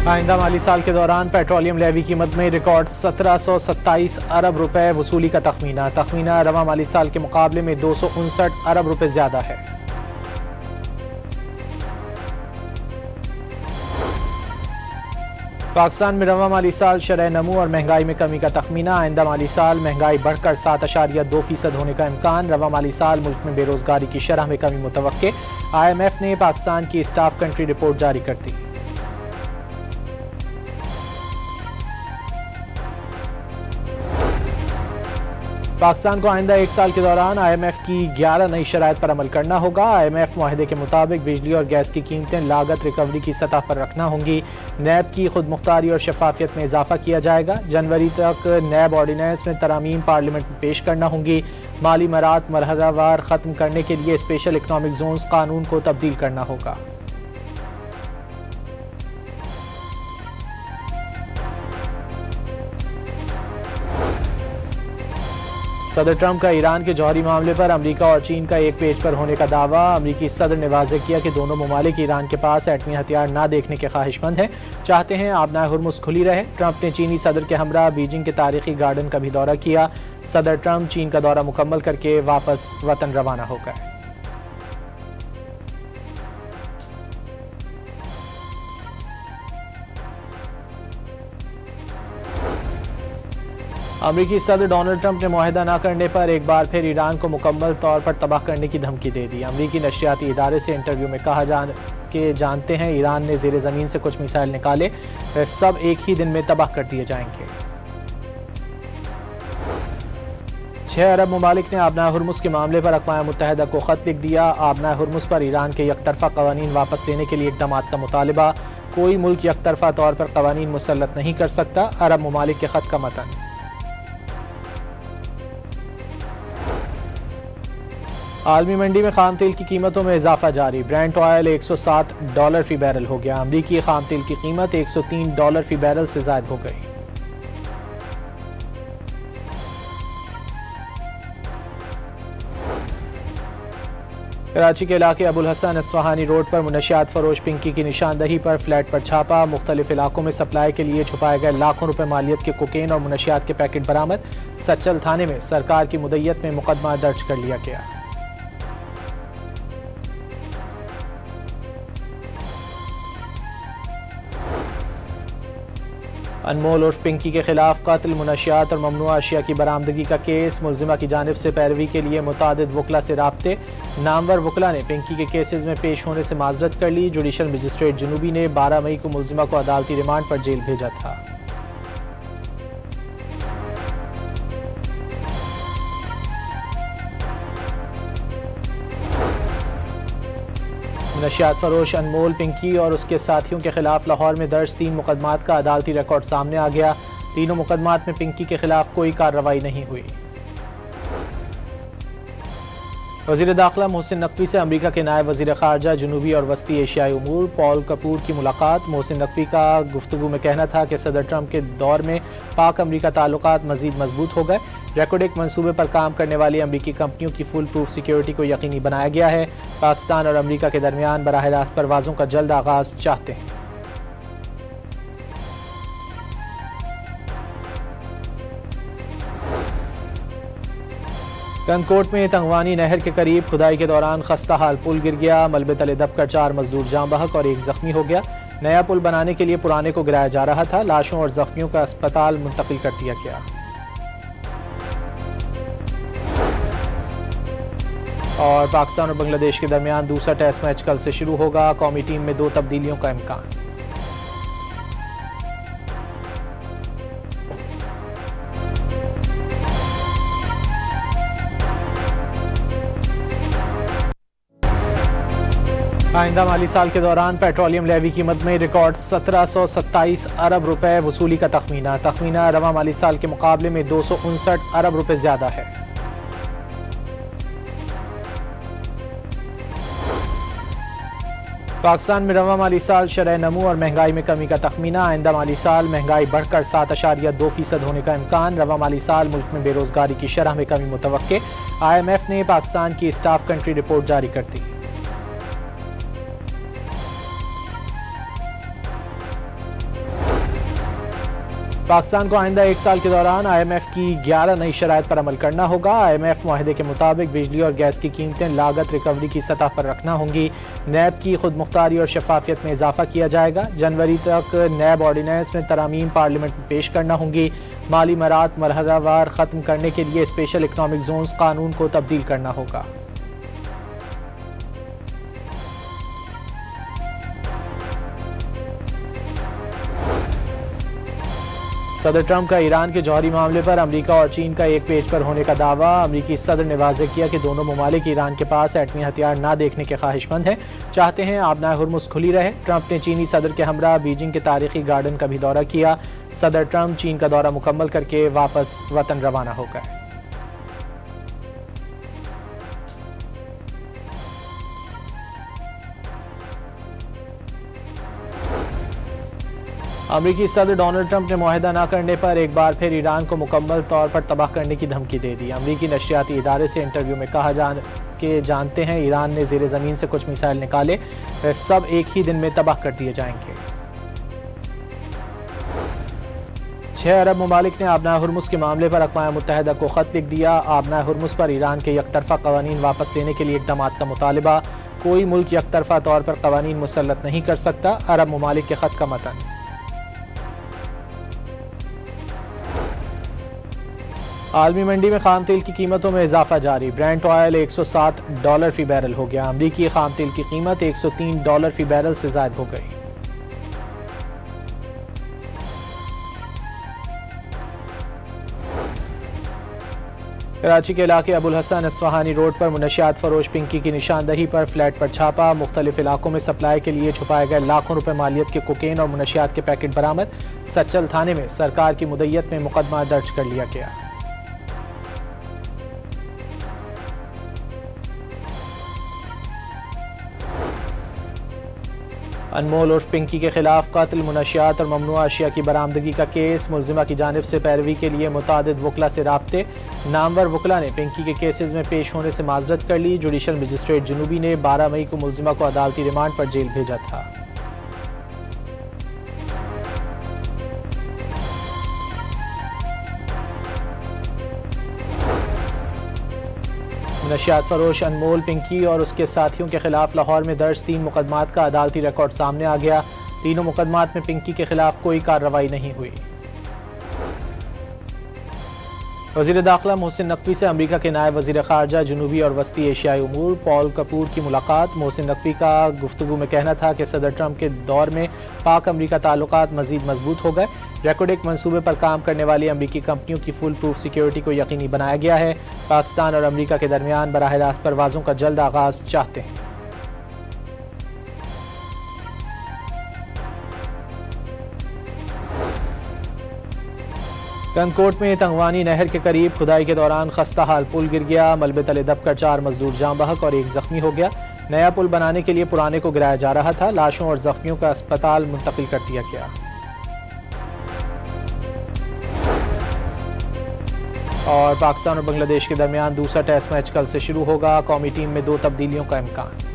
आइंदा माली साल के दौरान पेट्रोलियम लेवी कीमत में रिकॉर्ड 1727 अरब रुपए वसूली का तखमीना रवा माली साल के मुकाबले में 259 अरब रुपए ज्यादा है। पाकिस्तान में रवा माली साल शरह नमू और महंगाई में कमी का तखमीना। आइंदा माली साल महंगाई बढ़कर 7.2% होने का इम्कान। रवा माली साल मुल्क में बेरोजगारी की शरह में कमी मुतवक्के। IMF ने पाकिस्तान की स्टाफ कंट्री रिपोर्ट जारी कर दी। पाकिस्तान को आइंदा एक साल के दौरान IMF की 11 नई शराइत पर अमल करना होगा। IMF मुआहदे के मुताबिक बिजली और गैस की कीमतें लागत रिकवरी की सतह पर रखना होंगी। नैब की खुद मुख्तारी और शफाफियत में इजाफा किया जाएगा। जनवरी तक नैब ऑर्डिनेंस में तरामीम पार्लियामेंट में पेश करना होंगी। माली मरात मरहलावार ख़त्म करने के लिए स्पेशल इकनॉमिक जोन्स कानून को तब्दील करना होगा। सदर ट्रंप का ईरान के जौहरी मामले पर अमेरिका और चीन का एक पेज पर होने का दावा। अमेरिकी सदर ने वाज़ेह किया कि दोनों ममालिक ईरान के पास एटमी हथियार न देखने के ख्वाहिशमंद हैं, चाहते हैं आबनाए हुर्मुज़ खुली रहे। ट्रंप ने चीनी सदर के हमरा बीजिंग के तारीखी गार्डन का भी दौरा किया। सदर ट्रंप चीन का दौरा मुकम्मल करके वापस वतन रवाना हो गए। अमेरिकी सदर डोनाल्ड ट्रंप ने मुआहदा न करने पर एक बार फिर ईरान को मुकम्मल तौर पर तबाह करने की धमकी दे दी। अमेरिकी नशरियाती इदारे से इंटरव्यू में कहा जानते हैं ईरान ने ज़ेरे ज़मीन से कुछ मिसाइल निकाले, वे सब एक ही दिन में तबाह कर दिए जाएंगे। 6 अरब ममालिक ने आबनाए हुर्मुज़ के मामले पर अक़वाम मुत्तहिदा को ख़त लिख दिया। आबनाए हुर्मुज़ पर ईरान के यकतरफ़ा क़वानीन वापस लेने के लिए इक़दामात का मुतालिबा। कोई मुल्क यकतरफ़ा तौर पर क़वानीन मुसल्लत नहीं कर सकता। अरब ममालिक के ख़त का मतन। आलमी मंडी में खाम तेल की कीमतों में इजाफा जारी। ब्रेंट ऑयल $107 फी बैरल हो गया। अमरीकी खाम तेल की कीमत $103 फी बैरल से ज़ायद हो गई। कराची के इलाके अबुल हसन अस्फहानी रोड पर मुनशियात फरोश पिंकी की निशानदही पर फ्लैट पर छापा। मुख्तलिफ इलाकों में सप्लाई के लिए छुपाए गए लाखों रुपए मालियत के कोकेन और मुनशियात के पैकेट बरामद। सच्चल थाने में सरकार की मुद्दत में मुकदमा दर्ज कर लिया गया। अनमोल उर्फ पिंकी के खिलाफ कत्ल, मुनशियात और ममनुआ अशिया की बरामदगी का केस। मुलजिमा की जानिब से पैरवी के लिए मुतादिद वकला से राब्ते। नामवर वकला ने पिंकी के केसेस में पेश होने से माजरत कर ली। जुडिशल मजिस्ट्रेट जुनूबी ने 12 मई को मुलजिमा को अदालती रिमांड पर जेल भेजा था। नशियात फरोश अनमोल पिंकी और उसके साथियों के खिलाफ लाहौर में दर्ज 3 मुकदमात का अदालती रिकॉर्ड सामने आ गया। तीनों मुकदमात में पिंकी के खिलाफ कोई कार्रवाई नहीं हुई। वज़ीर दाखिला मोहसिन नकवी से अमेरिका के नायब वज़ीर ख़ारजा जुनूबी और वस्ती एशियाई उमूर पॉल कपूर की मुलाकात। मोहसिन नकवी का गुफ्तगू में कहना था कि सदर ट्रंप के दौर में पाक अमेरिका ताल्लुकात मज़ीद मजबूत हो गए। रेकोडेक मंसूबे पर काम करने वाली अमेरिकी कंपनियों की फुल प्रूफ सिक्योरिटी को यकीनी बनाया गया है। पाकिस्तान और अमेरिका के दरमियान बराह रास्त परवाज़ों का जल्द आगाज़ चाहते हैं। कंदकोट में तंगवानी नहर के करीब खुदाई के दौरान खस्ता हाल पुल गिर गया। मलबे तले दबकर 4 मजदूर जाँ बहक और 1 जख्मी हो गया। नया पुल बनाने के लिए पुराने को गिराया जा रहा था। लाशों और जख्मियों का अस्पताल मुंतकिल कर दिया गया। और पाकिस्तान और बांग्लादेश के दरमियान दूसरा टेस्ट मैच कल से शुरू होगा। कौमी टीम में 2 तब्दीलियों का इम्कान। आइंदा माली साल के दौरान पेट्रोलियम लेवी कीमत में रिकॉर्ड 1727 अरब रुपए वसूली का तखमीना रवा माली साल के मुकाबले में 259 अरब रुपए ज्यादा है। पाकिस्तान में रवा माली साल शरह नमू और महंगाई में कमी का तखमीना। आइंदा माली साल महंगाई बढ़कर 7.2% होने का इम्कान। रवा माली साल मुल्क में बेरोजगारी की शरह में कमी मुतवक्के। IMF ने पाकिस्तान की स्टाफ कंट्री रिपोर्ट जारी कर दी। पाकिस्तान को आइंदा 1 साल के दौरान IMF की 11 नई शराइत पर अमल करना होगा। IMF मुआहदे के मुताबिक बिजली और गैस की कीमतें लागत रिकवरी की सतह पर रखना होंगी। नैब की खुद मुख्तारी और शफाफियत में इजाफा किया जाएगा। जनवरी तक नैब ऑर्डिनेंस में तरमीम पार्लियामेंट में पेश करना होंगी। माली मरात मरहलावार ख़त्म करने के लिए स्पेशल इकनॉमिक जोन्स कानून को तब्दील करना होगा। सदर ट्रंप का ईरान के जौहरी मामले पर अमेरिका और चीन का एक पेज पर होने का दावा। अमेरिकी सदर ने वाज़ेह किया कि दोनों ममालिक ईरान के पास एटमी हथियार ना देखने के ख्वाहिशमंद हैं, चाहते हैं आबनाए हुर्मुज़ खुली रहे। ट्रंप ने चीनी सदर के हमरा बीजिंग के तारीखी गार्डन का भी दौरा किया। सदर ट्रंप चीन का दौरा मुकम्मल करके वापस वतन रवाना हो गए। अमेरिकी सदर डोनाल्ड ट्रंप ने मुआहदा न करने पर एक बार फिर ईरान को मुकम्मल तौर पर तबाह करने की धमकी दे दी। अमेरिकी नशरियाती इदारे से इंटरव्यू में कहा जानते हैं ईरान ने ज़ेरे ज़मीन से कुछ मिसाइल निकाले, वे सब एक ही दिन में तबाह कर दिए जाएंगे। 6 अरब ममालिक ने आबनाए हुर्मुज़ के मामले पर अक़वाम मुत्तहिदा को ख़त लिख दिया। आबनाए हुर्मुज़ पर ईरान के यकतरफ़ा क़वानीन वापस लेने के लिए इक़दामात का मुतालबा। कोई मुल्क यकतरफ़ा तौर पर क़वानीन मुसल्लत नहीं कर सकता। अरब ममालिक के ख़त का मतन। आलमी मंडी में खाम तेल की कीमतों में इजाफा जारी। ब्रेंट ऑयल $107 फी बैरल हो गया। अमरीकी खाम तेल की कीमत $103 फी बैरल से ज़ायद हो गई। कराची के इलाके अबुल हसन अस्फहानी रोड पर मुनशियात फरोश पिंकी की निशानदही पर फ्लैट पर छापा। मुख्तलिफ इलाकों में सप्लाई के लिए छुपाए गए लाखों रुपए मालियत के कोकेन और मुनशियात के पैकेट बरामद। सच्चल थाने में सरकार की मुद्दत में मुकदमा दर्ज कर लिया गया। अनमोल उर्फ पिंकी के खिलाफ कत्ल, मुनशियात और ममनुआ अशिया की बरामदगी का केस। मुल्जिमा की जानिब से पैरवी के लिए मुतादिद वकला से राब्ते। नामवर वकला ने पिंकी के केसेस में पेश होने से माजरत कर ली। जुडिशल मजिस्ट्रेट जुनूबी ने 12 मई को मुल्जिमा को अदालती रिमांड पर जेल भेजा था। नशियात फरोश अनमोल पिंकी और उसके साथियों के खिलाफ लाहौर में दर्ज 3 मुकदमात का अदालती रिकॉर्ड सामने आ गया। तीनों मुकदमात में पिंकी के खिलाफ कोई कार्रवाई नहीं हुई। वज़ीर दाखिला मोहसिन नकवी से अमरीका के नायब वज़ीर ख़ारजा जुनूबी और वस्ती एशियाई उमूर पॉल कपूर की मुलाकात। मोहसिन नकवी का गुफ्तगू में कहना था कि सदर ट्रंप के दौर में पाक अमरीका ताल्लुकात मज़ीद मजबूत हो गए। रेकोडेक मंसूबे पर काम करने वाली अमरीकी कंपनियों की फुल प्रूफ सिक्योरिटी को यकीनी बनाया गया है। पाकिस्तान और अमरीका के दरमियान बराह रास्त परवाज़ों का जल्द आगाज़ चाहते हैं। कंदकोट में तंगवानी नहर के करीब खुदाई के दौरान खस्ता हाल पुल गिर गया। मलबे तले दबकर 4 मजदूर जाँ बहक और 1 जख्मी हो गया। नया पुल बनाने के लिए पुराने को गिराया जा रहा था। लाशों और जख्मियों का अस्पताल मुंतकिल कर दिया गया। और पाकिस्तान और बांग्लादेश के दरमियान दूसरा टेस्ट मैच कल से शुरू होगा। कौमी टीम में 2 तब्दीलियों का इम्कान।